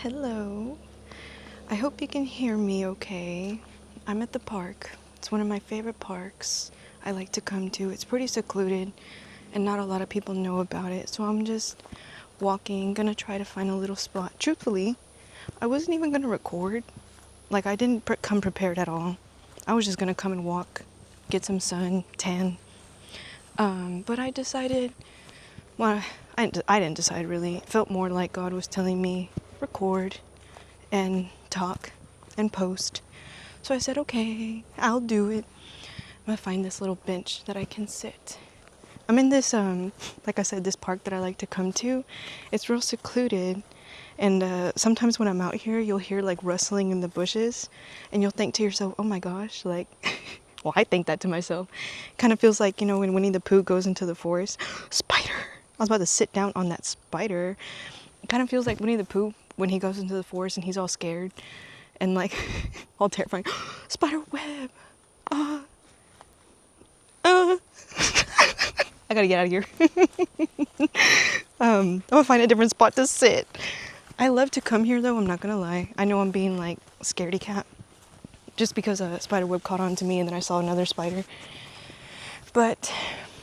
Hello. I hope you can hear me okay. I'm at the park. It's one of my favorite parks I like to come to. It's pretty secluded and not a lot of people know about it. So I'm just walking, gonna try to find a little spot. Truthfully, I wasn't even gonna record. Like, I didn't come prepared at all. I was just gonna come and walk, get some sun, tan. But I decided, well, I didn't decide really. It felt more like God was telling me, record and talk and post. So I said, okay, I'll do it. I'm gonna find this little bench that I can sit. I'm in this, like I said, this park that I like to come to. It's real secluded. And sometimes when I'm out here, you'll hear like rustling in the bushes and you'll think to yourself, oh my gosh, like, well, I think that to myself. Kind of feels like, when Winnie the Pooh goes into the forest, spider. I was about to sit down on that spider. It kind of feels like Winnie the Pooh when he goes into the forest and he's all scared and like all terrifying. Spider web. Uh, uh. I gotta get out of here. I'm gonna find a different spot to sit. I love to come here though, I'm not gonna lie. I know I'm being like scaredy cat just because a spider web caught on to me and then I saw another spider. But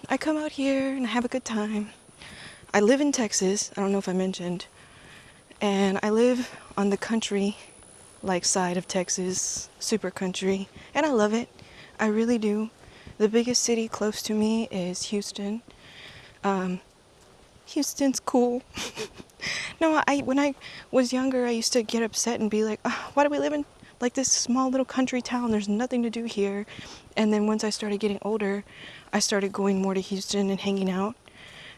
I come out here and I have a good time. I live in Texas, I don't know if I mentioned, and I live on the country like side of Texas, super country, and I love it. I really do. The biggest city close to me is Houston. Houston's cool. No, when I was younger, I used to get upset and be like, "Ugh, why do we live in like this small little country town? There's nothing to do here." And then once I started getting older, I started going more to Houston and hanging out.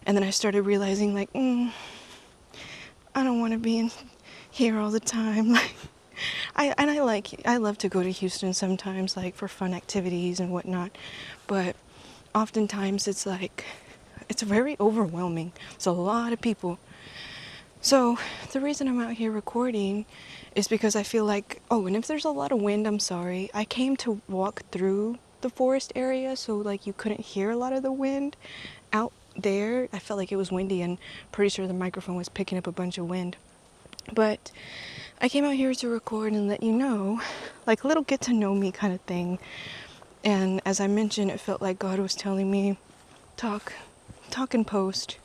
And then I started realizing like, I don't want to be in here all the time. Like, I love to go to Houston sometimes, like for fun activities and whatnot. But oftentimes it's like, it's very overwhelming. It's a lot of people. So the reason I'm out here recording is because I feel like, oh, and if there's a lot of wind, I'm sorry. I came to walk through the forest area, so like you couldn't hear a lot of the wind out there. I felt like it was windy and pretty sure the microphone was picking up a bunch of wind. But I came out here to record and let you know, like a little get to know me kind of thing. And as I mentioned, it felt like God was telling me, talk and post.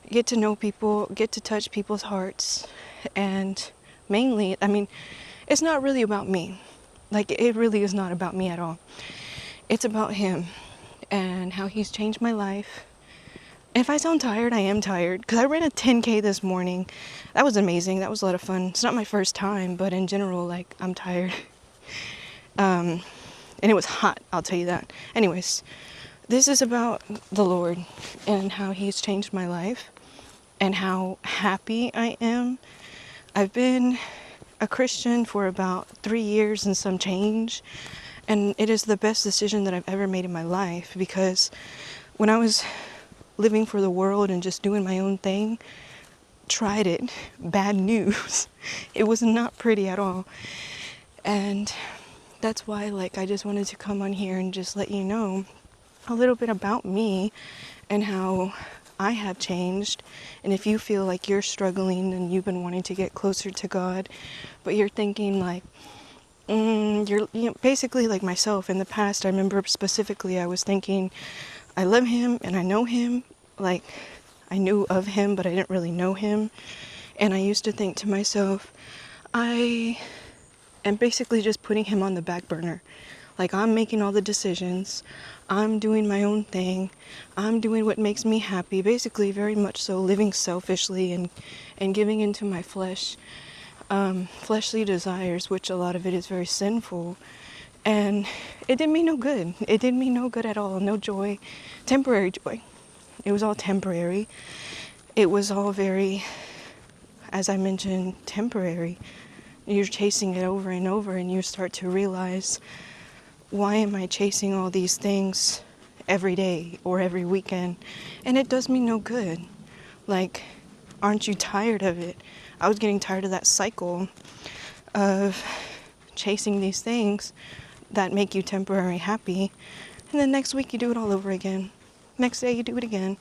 Get to know people, get to touch people's hearts. And mainly, I mean, it's not really about me. Like, it really is not about me at all. It's about him and how he's changed my life. If I sound tired, I am tired because I ran a 10K this morning. That was amazing. That was a lot of fun. It's not my first time, but in general, like, I'm tired. And it was hot, I'll tell you that. Anyways, this is about the Lord and how he's changed my life and how happy I am. I've been a Christian for about 3 years and some change, and it is the best decision that I've ever made in my life because when I was living for the world and just doing my own thing, tried it, bad news. It was not pretty at all. And that's why, like, I just wanted to come on here and just let you know a little bit about me and how I have changed. And if you feel like you're struggling and you've been wanting to get closer to God, but you're thinking like, basically like myself in the past, I remember specifically I was thinking, I love him and I know him. Like, I knew of him, but I didn't really know him. And I used to think to myself, I am basically just putting him on the back burner. Like, I'm making all the decisions. I'm doing my own thing. I'm doing what makes me happy. Basically, very much so living selfishly and giving into my flesh, fleshly desires, which a lot of it is very sinful. And it did me no good. It did me no good at all. No joy. Temporary joy. It was all temporary. It was all very, as I mentioned, temporary. You're chasing it over and over and you start to realize, why am I chasing all these things every day or every weekend? And it does me no good. Like, aren't you tired of it? I was getting tired of that cycle of chasing these things that make you temporarily happy. And then next week you do it all over again. Next day you do it again.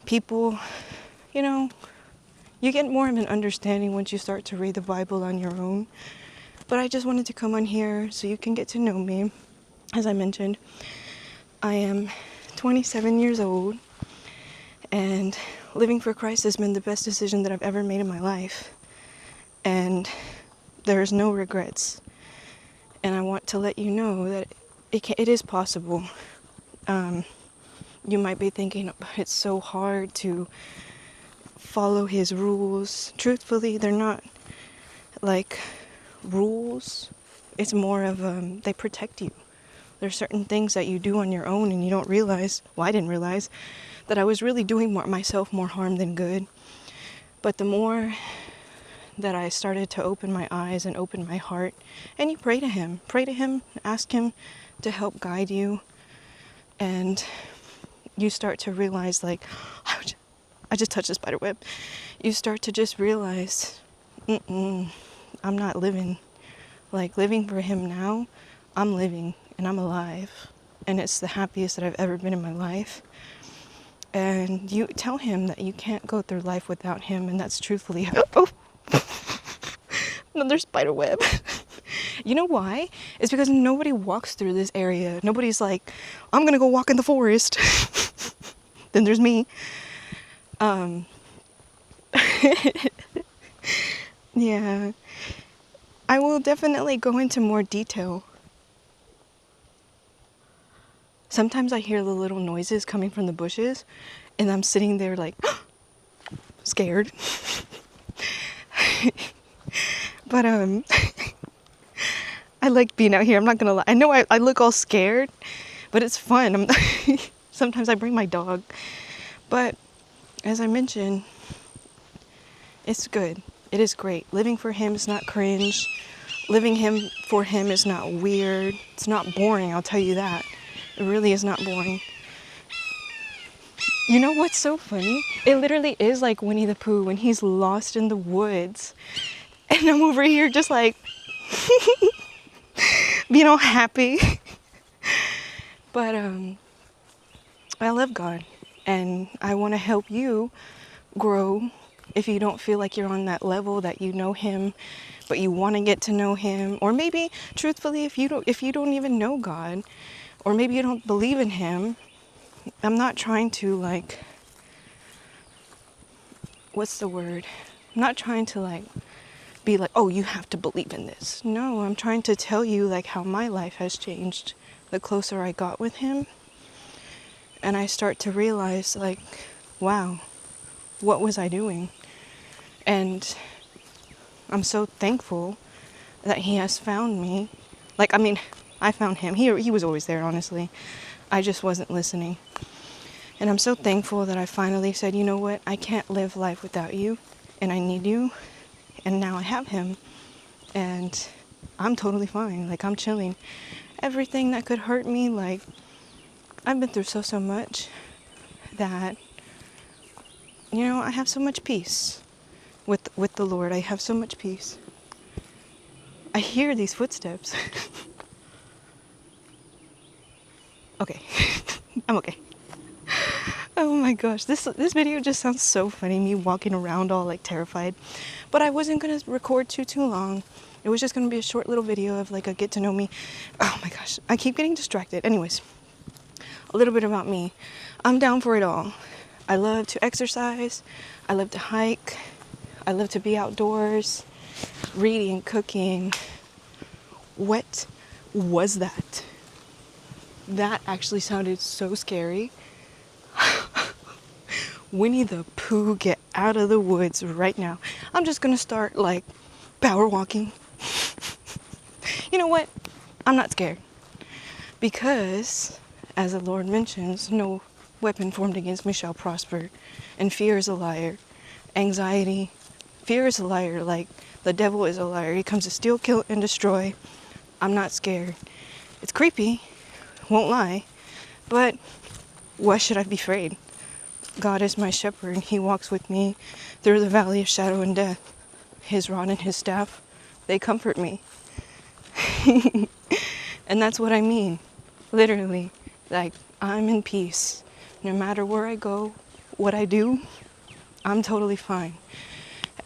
People, You get more of an understanding once you start to read the Bible on your own. But I just wanted to come on here so you can get to know me. As I mentioned, I am 27 years old, and living for Christ has been the best decision that I've ever made in my life. And there's no regrets. And I want to let you know that it is possible. You might be thinking, it's so hard to follow his rules. Truthfully, they're not like rules. It's more of they protect you. There's certain things that you do on your own and you don't realize, well, I didn't realize, that I was really doing myself more harm than good. But the more that I started to open my eyes and open my heart, and you pray to him, ask him to help guide you, and you start to realize, like, I just touched a spider web. You start to just realize, I'm not living. Like, living for him now, I'm living and I'm alive. And it's the happiest that I've ever been in my life. And you tell him that you can't go through life without him, and that's truthfully another spider web. You know why? It's because nobody walks through this area. Nobody's like, I'm gonna go walk in the forest. Then there's me. Yeah. I will definitely go into more detail. Sometimes I hear the little noises coming from the bushes, and I'm sitting there like, scared. But I like being out here, I'm not gonna lie. I know I look all scared, but it's fun. Sometimes I bring my dog. But as I mentioned, it's good. It is great. Living for him is not cringe. Living for him is not weird. It's not boring, I'll tell you that. It really is not boring. You know what's so funny? It literally is like Winnie the Pooh when he's lost in the woods. And I'm over here just like, being all happy. But I love God. And I want to help you grow. If you don't feel like you're on that level that you know him, but you want to get to know him, or maybe truthfully, if you don't even know God, or maybe you don't believe in him, I'm not trying to like, what's the word? I'm not trying to like be like, oh, you have to believe in this. No, I'm trying to tell you like how my life has changed the closer I got with him. And I start to realize like, wow, what was I doing? And I'm so thankful that he has found me. Like, I mean, I found him. He was always there, honestly. I just wasn't listening. And I'm so thankful that I finally said, you know what? I can't live life without you, and I need you. And now I have him, and I'm totally fine. Like, I'm chilling. Everything that could hurt me, like, I've been through so much that, you know, I have so much peace with the Lord. I have so much peace. I hear these footsteps. Okay. I'm okay. Oh my gosh, this video just sounds so funny, me walking around all like terrified. But I wasn't gonna record too long. It was just gonna be a short little video of like a get to know me. Oh my gosh, I keep getting distracted. Anyways, a little bit about me. I'm down for it all. I love to exercise. I love to hike. I love to be outdoors, reading, cooking. What was that? That actually sounded so scary. Winnie the Pooh, get out of the woods right now. I'm just gonna start like power walking. You know what? I'm not scared. Because, as the Lord mentions, no weapon formed against me shall prosper. And fear is a liar. Anxiety, fear is a liar. Like, the devil is a liar. He comes to steal, kill, and destroy. I'm not scared. It's creepy, won't lie. But why should I be afraid? God is my shepherd. He walks with me through the valley of shadow and death. His rod and his staff, they comfort me. And that's what I mean. Literally. Like, I'm in peace. No matter where I go, what I do, I'm totally fine.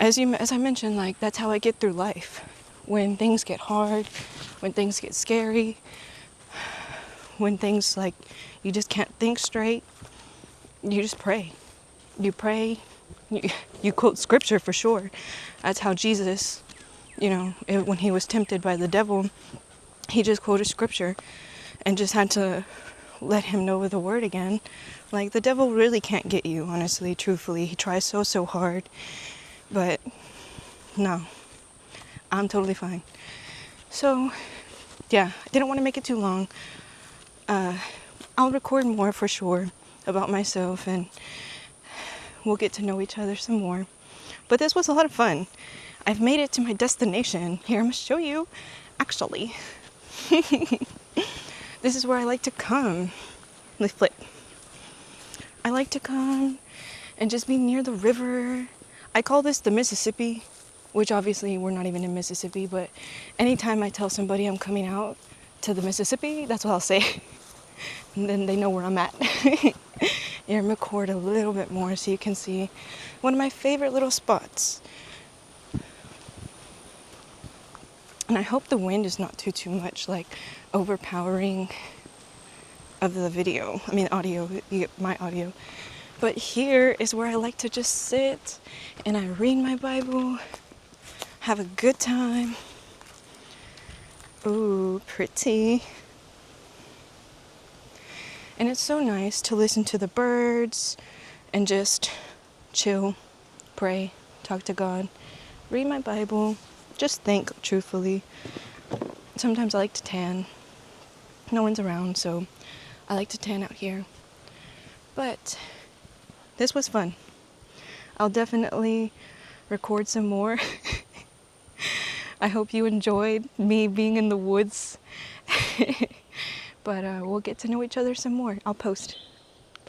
as I mentioned, like that's how I get through life. When things get hard, when things get scary, when things like you just can't think straight, you just pray. You pray. You quote scripture for sure. That's how Jesus, when he was tempted by the devil, he just quoted scripture and just had to let him know the word again. Like the devil really can't get you, honestly, truthfully. He tries so hard, but no, I'm totally fine. So yeah, I didn't want to make it too long. I'll record more for sure about myself, and we'll get to know each other some more. But this was a lot of fun. I've made it to my destination. Here, I'm gonna show you. Actually, this is where I like to come. Let's flip. I like to come and just be near the river. I call this the Mississippi, which obviously we're not even in Mississippi, but anytime I tell somebody I'm coming out to the Mississippi, that's what I'll say. And then they know where I'm at. Here, I'm gonna record a little bit more so you can see one of my favorite little spots. And I hope the wind is not too much, like overpowering of the video. I mean audio, you get my audio. But here is where I like to just sit and I read my Bible, have a good time. Ooh, pretty. And it's so nice to listen to the birds and just chill, pray, talk to God, read my Bible, just think truthfully. Sometimes I like to tan. No one's around, so I like to tan out here. But this was fun. I'll definitely record some more. I hope you enjoyed me being in the woods. But we'll get to know each other some more. I'll post.